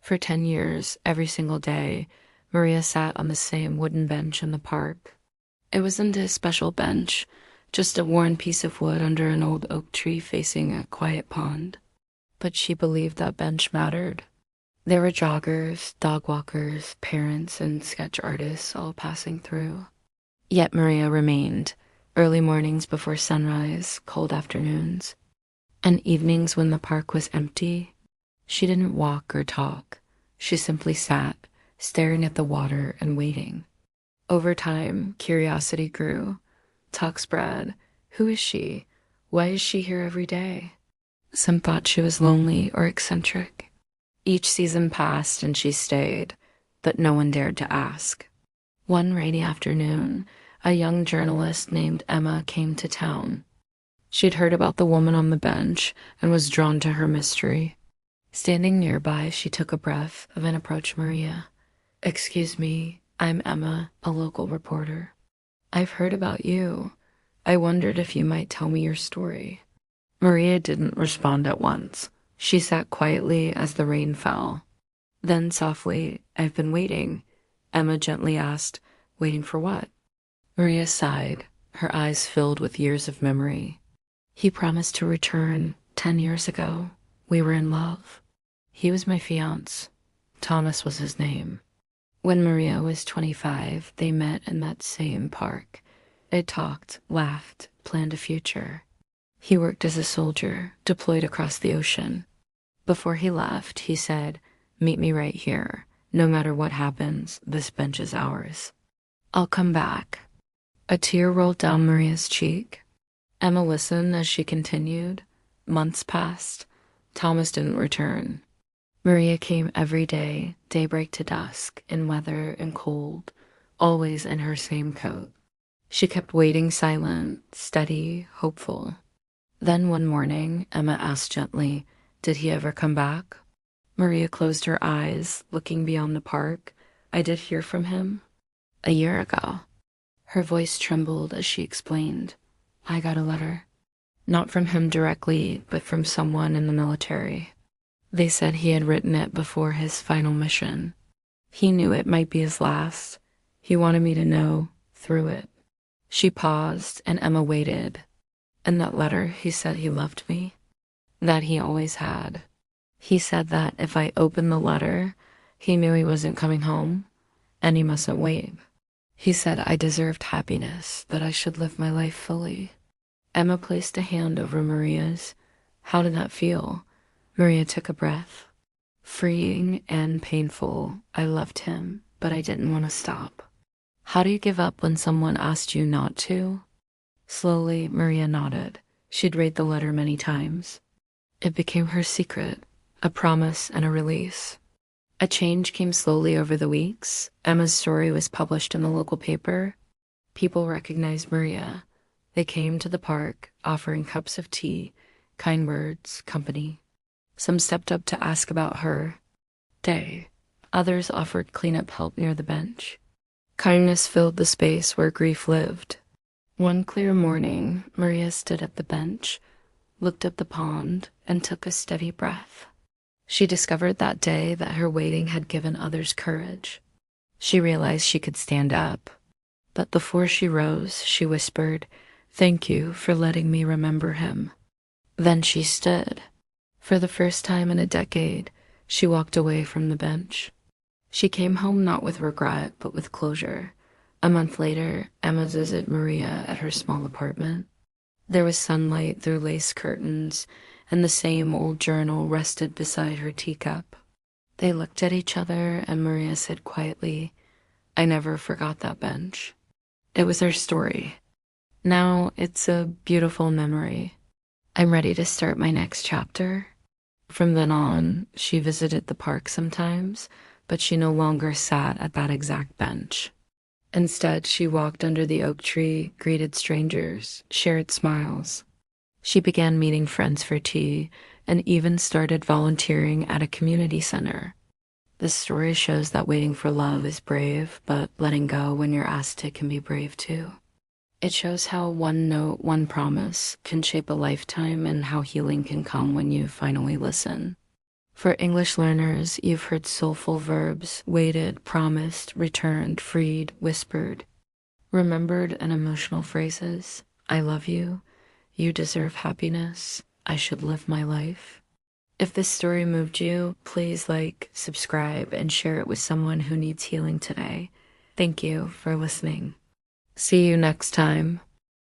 For 10 years, every single day, Maria sat on the same wooden bench in the park. It wasn't a special bench, just a worn piece of wood under an old oak tree facing a quiet pond. But she believed that bench mattered. There were joggers, dog walkers, parents, and sketch artists all passing through. Yet Maria remained, early mornings before sunrise, cold afternoons, and evenings when the park was empty. She didn't walk or talk. She simply sat, staring at the water and waiting. Over time, curiosity grew. Talk spread. Who is she? Why is she here every day? Some thought she was lonely or eccentric. Each season passed and she stayed, but no one dared to ask. One rainy afternoon, a young journalist named Emma came to town. She'd heard about the woman on the bench and was drawn to her mystery. Standing nearby, she took a breath and approached Maria. "Excuse me, I'm Emma, a local reporter. I've heard about you. I wondered if you might tell me your story." Maria didn't respond at once. She sat quietly as the rain fell. Then softly, "I've been waiting," Emma gently asked. "Waiting for what?" Maria sighed, her eyes filled with years of memory. "He promised to return 10 years ago. We were in love. He was my fiancé. Thomas was his name. When Maria was 25, they met in that same park. They talked, laughed, planned a future. He worked as a soldier, deployed across the ocean. Before he left, he said, 'Meet me right here. No matter what happens, this bench is ours.' I'll come back." A tear rolled down Maria's cheek. Emma listened as she continued. Months passed. Thomas didn't return. Maria came every day, daybreak to dusk, in weather and cold, always in her same coat. She kept waiting silent, steady, hopeful. Then one morning, Emma asked gently, "Did he ever come back?" Maria closed her eyes, looking beyond the park. "I did hear from him. A year ago." Her voice trembled as she explained. "I got a letter. Not from him directly, but from someone in the military. They said he had written it before his final mission. He knew it might be his last. He wanted me to know through it." She paused, and Emma waited. "In that letter, he said he loved me, that he always had. He said that if I opened the letter, he knew he wasn't coming home, and he mustn't wait. He said I deserved happiness, that I should live my life fully." Emma placed a hand over Maria's. "How did that feel?" Maria took a breath. "Freeing and painful. I loved him, but I didn't want to stop." "How do you give up when someone asked you not to?" Slowly, Maria nodded. She'd read the letter many times. It became her secret, a promise and a release. A change came slowly over the weeks. Emma's story was published in the local paper. People recognized Maria. They came to the park, offering cups of tea, kind words, company. Some stepped up to ask about her day. Others offered cleanup help near the bench. Kindness filled the space where grief lived. One clear morning, Maria stood at the bench, looked at the pond, and took a steady breath. She discovered that day that her waiting had given others courage. She realized she could stand up. But before she rose, she whispered, "Thank you for letting me remember him." Then she stood. For the first time in a decade, she walked away from the bench. She came home not with regret, but with closure. A month later, Emma visited Maria at her small apartment. There was sunlight through lace curtains, and the same old journal rested beside her teacup. They looked at each other, and Maria said quietly, "I never forgot that bench." It was her story. Now it's a beautiful memory. I'm ready to start my next chapter. From then on, she visited the park sometimes, but she no longer sat at that exact bench. Instead, she walked under the oak tree, greeted strangers, shared smiles. She began meeting friends for tea, and even started volunteering at a community center. This story shows that waiting for love is brave, but letting go when you're asked to can be brave too. It shows how one note, one promise can shape a lifetime, and how healing can come when you finally listen. For English learners, you've heard soulful verbs, waited, promised, returned, freed, whispered, remembered, and emotional phrases. I love you. You deserve happiness. I should live my life. If this story moved you, please like, subscribe, and share it with someone who needs healing today. Thank you for listening. See you next time.